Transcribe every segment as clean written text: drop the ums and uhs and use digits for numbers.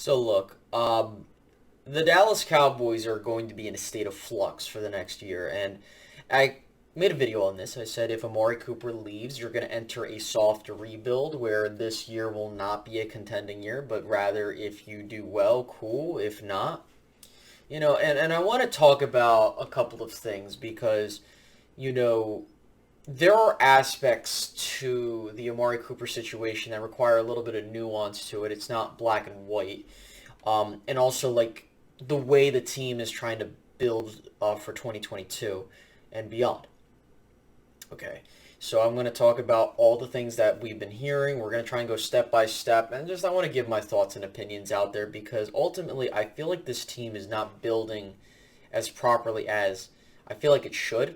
So look, the Dallas Cowboys are going to be in a state of flux for the next year, and I made a video on this. I said if Amari Cooper leaves, you're going to enter a soft rebuild where this year will not be a contending year, but rather if you do well, cool. If not, and I want to talk about a couple of things because, you know, there are aspects to the Amari Cooper situation that require a little bit of nuance to it. It's not black and white. And also, like, the way the team is trying to build for 2022 and beyond. Okay, so I'm going to talk about all the things that we've been hearing. We're going to try and go step by step, and just I want to give my thoughts and opinions out there because ultimately I feel like this team is not building as properly as I feel like it should.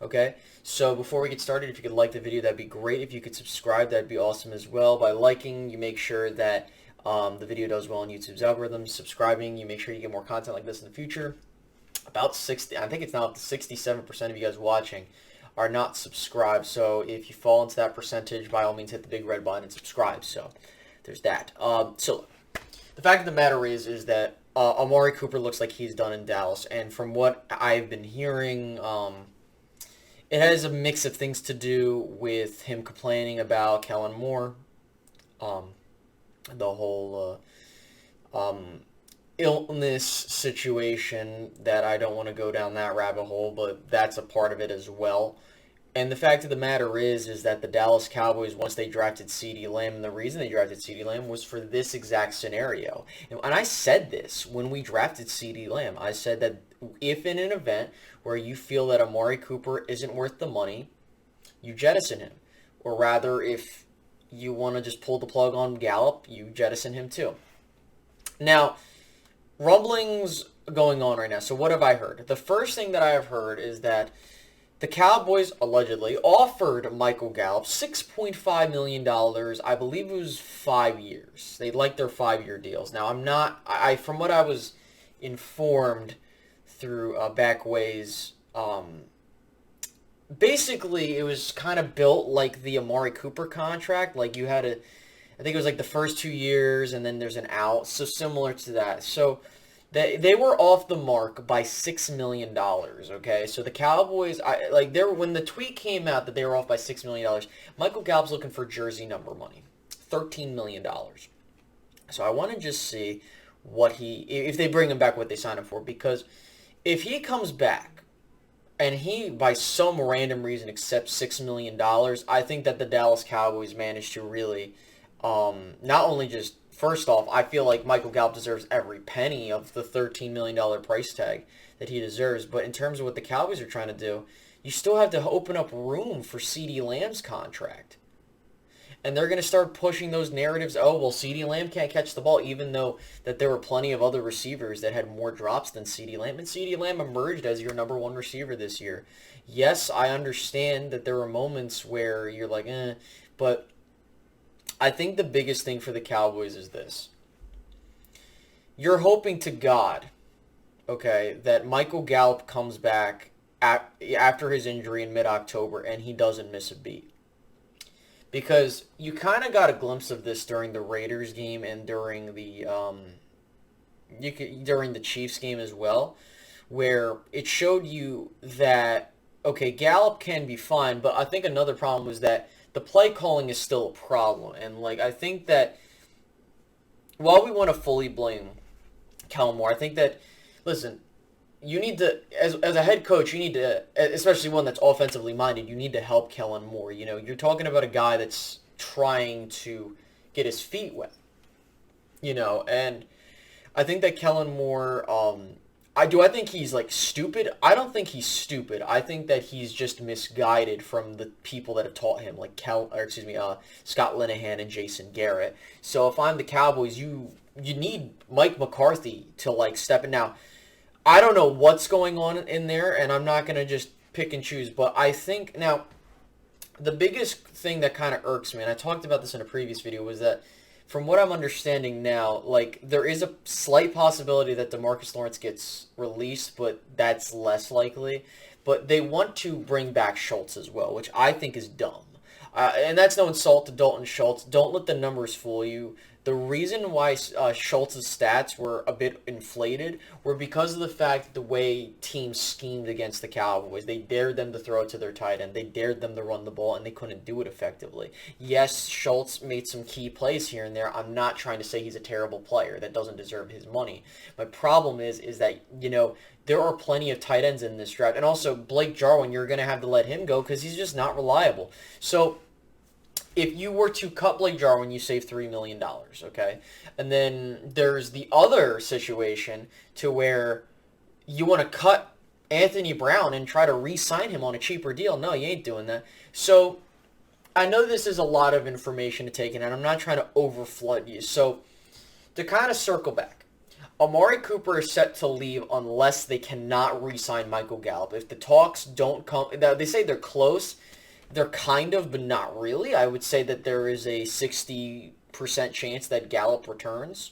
Okay, so before we get started, if you could like the video, that'd be great. If you could subscribe, that'd be awesome as well. By liking, you make sure that the video does well in YouTube's algorithms. Subscribing, you make sure you get more content like this in the future. About 60, I think it's now up to 67% of you guys watching are not subscribed. So if you fall into that percentage, by all means, hit the big red button and subscribe. So there's that. So the fact of the matter is that Amari Cooper looks like he's done in Dallas, and from what I've been hearing, it has a mix of things to do with him complaining about Kellen Moore, the whole illness situation that I don't want to go down that rabbit hole, but that's a part of it as well. And the fact of the matter is that the Dallas Cowboys, once they drafted CeeDee Lamb, and the reason they drafted CeeDee Lamb was for this exact scenario. And I said this when we drafted CeeDee Lamb. I said that if in an event where you feel that Amari Cooper isn't worth the money, you jettison him. Or rather, if you want to just pull the plug on Gallup, you jettison him too. Now, rumblings going on right now. So what have I heard? The first thing that I have heard is that the Cowboys allegedly offered Michael Gallup $6.5 million. I believe it was 5 years. They like their 5-year deals. Now, from what I was informed through back ways, basically it was kind of built like the Amari Cooper contract. Like you had I think it was like the first 2 years and then there's an out. So similar to that. So they were off the mark by $6 million, okay? So the Cowboys, when the tweet came out that they were off by $6 million, Michael Gallup's looking for jersey number money, $13 million. So I want to just see if they bring him back, what they sign him for, because if he comes back and he, by some random reason, accepts $6 million, I think that the Dallas Cowboys managed to really not only just, first off, I feel like Michael Gallup deserves every penny of the $13 million price tag that he deserves. But in terms of what the Cowboys are trying to do, you still have to open up room for CeeDee Lamb's contract. And they're going to start pushing those narratives, oh, well, CeeDee Lamb can't catch the ball, even though that there were plenty of other receivers that had more drops than CeeDee Lamb. And CeeDee Lamb emerged as your number one receiver this year. Yes, I understand that there were moments where you're like, but I think the biggest thing for the Cowboys is this. You're hoping to God, okay, that Michael Gallup comes back after his injury in mid-October and he doesn't miss a beat. Because you kind of got a glimpse of this during the Raiders game and during the Chiefs game as well, where it showed you that, okay, Gallup can be fine, but I think another problem was that the play calling is still a problem. And, I think that while we want to fully blame Kellen Moore, I think that, listen, you need to, as a head coach, you need to, especially one that's offensively minded, you need to help Kellen Moore. You're talking about a guy that's trying to get his feet wet, and I think that Kellen Moore, I think he's stupid? I don't think he's stupid. I think that he's just misguided from the people that have taught him, like Scott Linehan and Jason Garrett. So if I'm the Cowboys, you need Mike McCarthy to step in. Now, I don't know what's going on in there, and I'm not going to just pick and choose, but I think now the biggest thing that kind of irks me, and I talked about this in a previous video, was that from what I'm understanding now, there is a slight possibility that DeMarcus Lawrence gets released, but that's less likely. But they want to bring back Schultz as well, which I think is dumb. And that's no insult to Dalton Schultz. Don't let the numbers fool you. The reason why Schultz's stats were a bit inflated were because of the fact that the way teams schemed against the Cowboys. They dared them to throw it to their tight end. They dared them to run the ball, and they couldn't do it effectively. Yes, Schultz made some key plays here and there. I'm not trying to say he's a terrible player that doesn't deserve his money. My problem is that, there are plenty of tight ends in this draft. And also, Blake Jarwin, you're going to have to let him go because he's just not reliable. So if you were to cut Blake Jarwin, you save $3 million, okay? And then there's the other situation to where you want to cut Anthony Brown and try to re-sign him on a cheaper deal. No, you ain't doing that. So I know this is a lot of information to take in, and I'm not trying to overflood you. So to kind of circle back, Amari Cooper is set to leave unless they cannot re-sign Michael Gallup. If the talks don't come, they say they're close. They're kind of, but not really. I would say that there is a 60% chance that Gallup returns.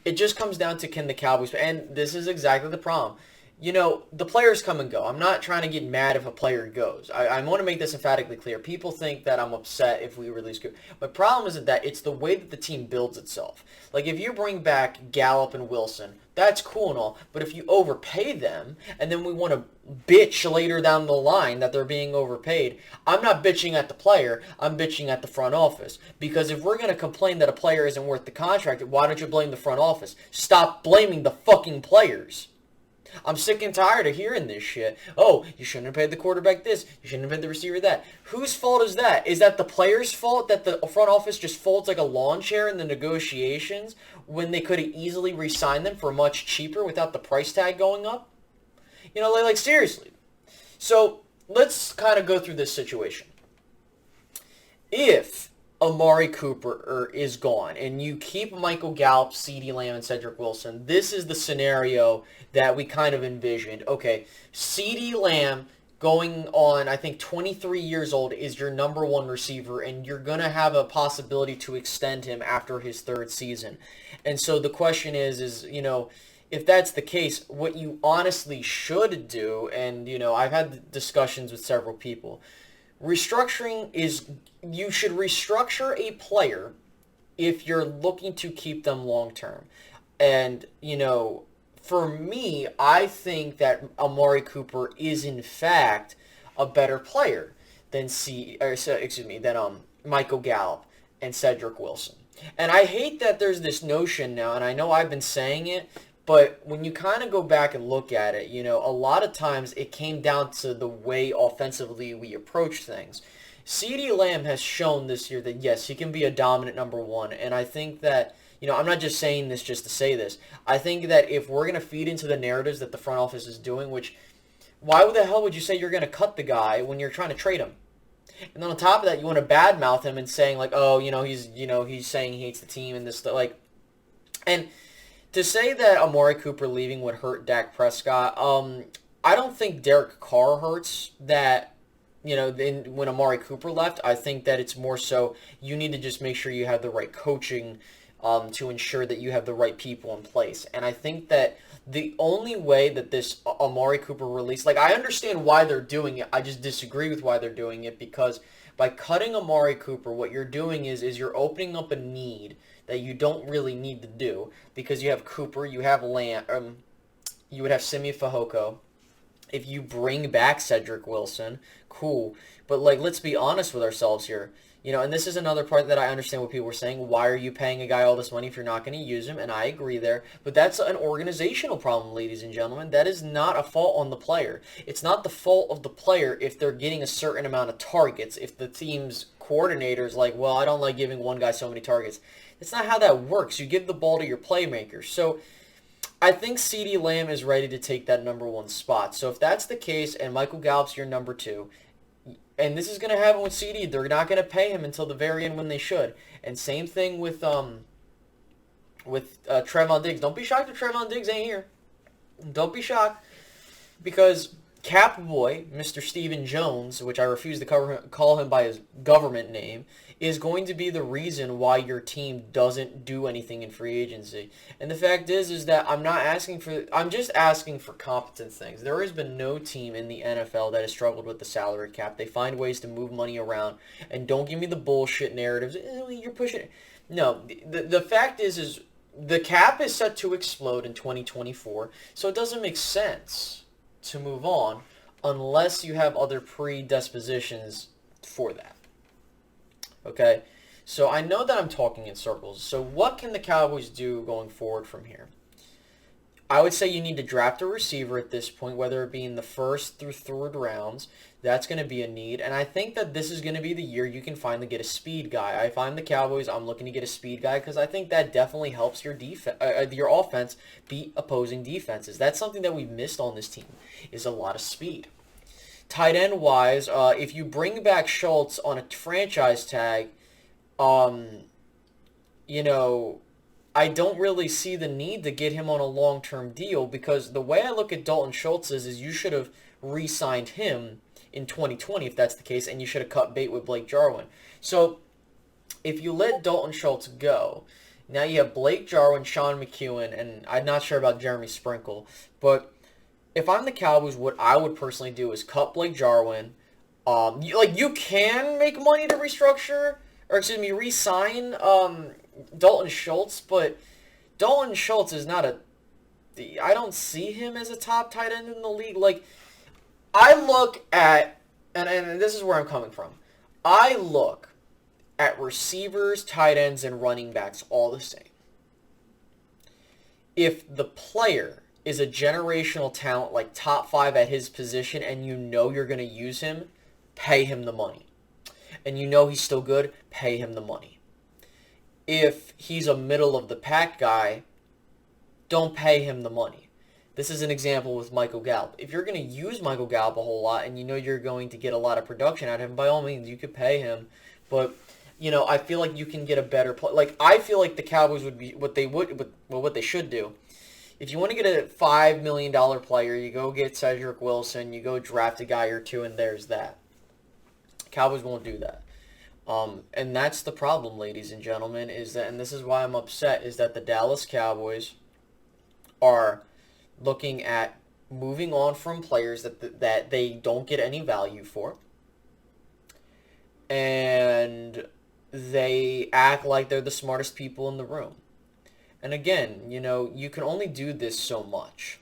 It just comes down to can the Cowboys, and this is exactly the problem. The players come and go. I'm not trying to get mad if a player goes. I want to make this emphatically clear. People think that I'm upset if we release Cooper. My problem isn't that. It's the way that the team builds itself. Like, if you bring back Gallup and Wilson, that's cool and all, but if you overpay them, and then we want to bitch later down the line that they're being overpaid, I'm not bitching at the player, I'm bitching at the front office. Because if we're going to complain that a player isn't worth the contract, why don't you blame the front office? Stop blaming the fucking players. I'm sick and tired of hearing this shit. Oh, you shouldn't have paid the quarterback this. You shouldn't have paid the receiver that. Whose fault is that? Is that the player's fault that the front office just folds like a lawn chair in the negotiations when they could have easily re-signed them for much cheaper without the price tag going up? Like seriously. So let's kind of go through this situation. If Amari Cooper is gone, and you keep Michael Gallup, CeeDee Lamb, and Cedric Wilson, this is the scenario that we kind of envisioned. Okay, CeeDee Lamb going on, I think 23 years old, is your number one receiver, and you're going to have a possibility to extend him after his third season. And so the question is if that's the case, what you honestly should do, and, I've had discussions with several people, restructuring is, you should restructure a player if you're looking to keep them long term. And, for me, I think that Amari Cooper is in fact a better player than Michael Gallup and Cedric Wilson. And I hate that there's this notion now, and I know I've been saying it, but when you kind of go back and look at it, a lot of times it came down to the way offensively we approach things. CeeDee Lamb has shown this year that, yes, he can be a dominant number one, and I think that, I'm not just saying this just to say this. I think that if we're going to feed into the narratives that the front office is doing, which, why the hell would you say you're going to cut the guy when you're trying to trade him? And then on top of that, you want to badmouth him and saying, like, oh, he's saying he hates the team and this stuff, like, and to say that Amari Cooper leaving would hurt Dak Prescott, I don't think Derek Carr hurts that, when Amari Cooper left. I think that it's more so you need to just make sure you have the right coaching to ensure that you have the right people in place. And I think that the only way that this Amari Cooper release, like, I understand why they're doing it, I just disagree with why they're doing it, because by cutting Amari Cooper, what you're doing is you're opening up a need that you don't really need to do, because you have Cooper, you have Lamb, you would have Simi Fehoko. If you bring back Cedric Wilson, cool. But, like, let's be honest with ourselves here. And this is another part that I understand what people were saying. Why are you paying a guy all this money if you're not going to use him? And I agree there. But that's an organizational problem, ladies and gentlemen. That is not a fault on the player. It's not the fault of the player if they're getting a certain amount of targets. If the team's coordinator is like, well, I don't like giving one guy so many targets. That's not how that works. You give the ball to your playmakers. So I think CeeDee Lamb is ready to take that number one spot. So if that's the case and Michael Gallup's your number two, and this is going to happen with CeeDee, they're not going to pay him until the very end when they should. And same thing with Trevon Diggs. Don't be shocked if Trevon Diggs ain't here. Don't be shocked, because Cap Boy, Mr. Stephen Jones, which I refuse to call him by his government name, is going to be the reason why your team doesn't do anything in free agency. And the fact is that I'm just asking for competent things. There has been no team in the NFL that has struggled with the salary cap. They find ways to move money around, and don't give me the bullshit narratives. You're pushing it. No, the fact is the cap is set to explode in 2024, so it doesn't make sense to move on unless you have other predispositions for that. Okay? So I know that I'm talking in circles. So what can the Cowboys do going forward from here? I would say you need to draft a receiver at this point, whether it be in the first through third rounds. That's going to be a need. And I think that this is going to be the year you can finally get a speed guy. I find the Cowboys, I'm looking to get a speed guy because I think that definitely helps your your offense beat opposing defenses. That's something that we've missed on this team, is a lot of speed. Tight end wise, if you bring back Schultz on a franchise tag, you know, I don't really see the need to get him on a long-term deal because the way I look at Dalton Schultz is you should have re-signed him in 2020 if that's the case, and you should have cut bait with Blake Jarwin. So if you let Dalton Schultz go, now you have Blake Jarwin, Sean McEwen, and I'm not sure about Jeremy Sprinkle, but if I'm the Cowboys, what I would personally do is cut Blake Jarwin. You can make money to restructure, or excuse me, re-sign Dalton Schultz, but Dalton Schultz is not I don't see him as a top tight end in the league. Like, I look at, and this is where I'm coming from, I look at receivers, tight ends, and running backs all the same. If the player is a generational talent, like top 5 at his position, and you know you're going to use him, pay him the money. And you know he's still good, pay him the money. If he's a middle-of-the-pack guy, don't pay him the money. This is an example with Michael Gallup. If you're going to use Michael Gallup a whole lot and you know you're going to get a lot of production out of him, by all means, you could pay him. But, you know, I feel like you can get a better play. Like, I feel like the Cowboys would be what they should do. If you want to get a $5 million player, you go get Cedric Wilson, you go draft a guy or two, and there's that. Cowboys won't do that. And that's the problem, ladies and gentlemen, is that, and this is why I'm upset, is that the Dallas Cowboys are looking at moving on from players that they don't get any value for. And they act like they're the smartest people in the room. And again, you know, you can only do this so much.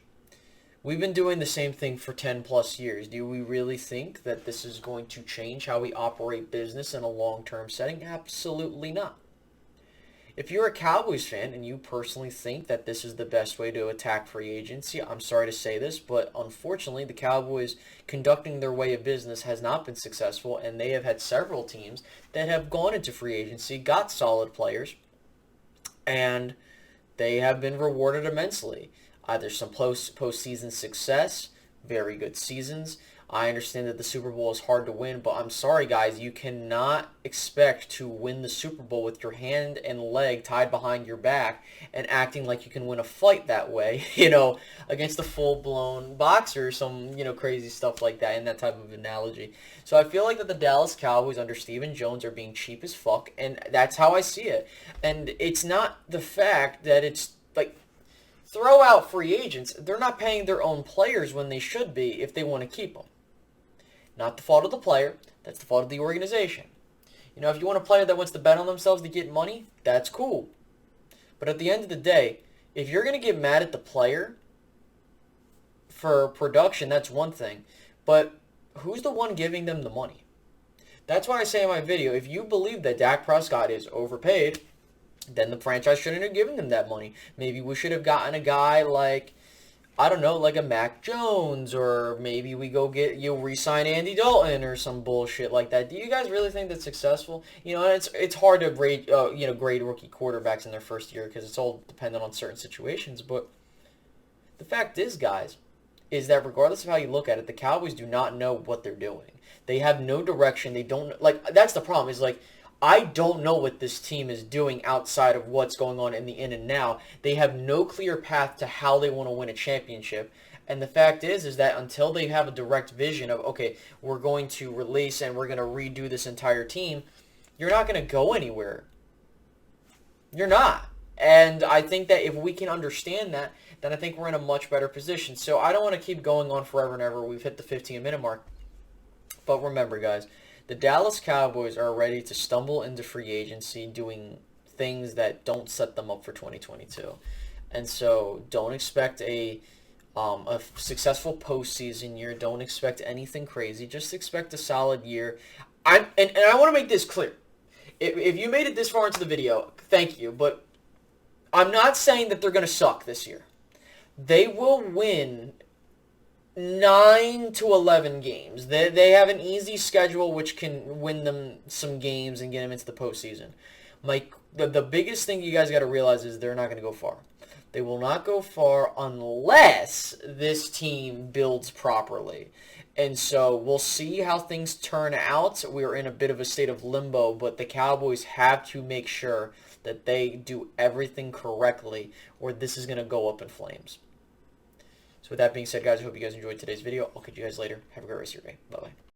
We've been doing the same thing for 10 plus years. Do we really think that this is going to change how we operate business in a long-term setting? Absolutely not. If you're a Cowboys fan and you personally think that this is the best way to attack free agency, I'm sorry to say this, but unfortunately the Cowboys conducting their way of business has not been successful, and they have had several teams that have gone into free agency, got solid players, and they have been rewarded immensely. Either some postseason success, very good seasons. I understand that the Super Bowl is hard to win, but I'm sorry, guys, you cannot expect to win the Super Bowl with your hand and leg tied behind your back and acting like you can win a fight that way, you know, against a full-blown boxer or some, you know, crazy stuff like that in that type of analogy. So I feel like that the Dallas Cowboys under Stephen Jones are being cheap as fuck, and that's how I see it. And it's not the fact that it's, like, throw out free agents. They're not paying their own players when they should be if they want to keep them. Not the fault of the player. That's the fault of the organization. You know, if you want a player that wants to bet on themselves to get money, that's cool. But at the end of the day, if you're going to get mad at the player for production, that's one thing. But who's the one giving them the money? That's why I say in my video, if you believe that Dak Prescott is overpaid, then the franchise shouldn't have given him that money. Maybe we should have gotten a guy like, I don't know, like a Mac Jones, or maybe we go re-sign Andy Dalton or some bullshit like that. Do you guys really think that's successful? You know, it's hard to grade rookie quarterbacks in their first year because it's all dependent on certain situations. But the fact is, guys, is that regardless of how you look at it, the Cowboys do not know what they're doing. They have no direction. They don't, like, that's the problem, is like, I don't know what this team is doing outside of what's going on in the in and now. They have no clear path to how they want to win a championship. And the fact is that until they have a direct vision of, okay, we're going to release and we're going to redo this entire team, you're not going to go anywhere. You're not. And I think that if we can understand that, then I think we're in a much better position. So I don't want to keep going on forever and ever. We've hit the 15-minute mark. But remember, guys, the Dallas Cowboys are ready to stumble into free agency doing things that don't set them up for 2022. And so don't expect a successful postseason year. Don't expect anything crazy. Just expect a solid year. And I want to make this clear. If you made it this far into the video, thank you. But I'm not saying that they're going to suck this year. They will win 9 to 11 games. They have an easy schedule which can win them some games and get them into the postseason. The biggest thing you guys got to realize is they're not going to go far. They will not go far unless this team builds properly. And so we'll see how things turn out. We're in a bit of a state of limbo, but the Cowboys have to make sure that they do everything correctly or this is going to go up in flames. So with that being said, guys, I hope you guys enjoyed today's video. I'll catch you guys later. Have a great rest of your day. Bye-bye.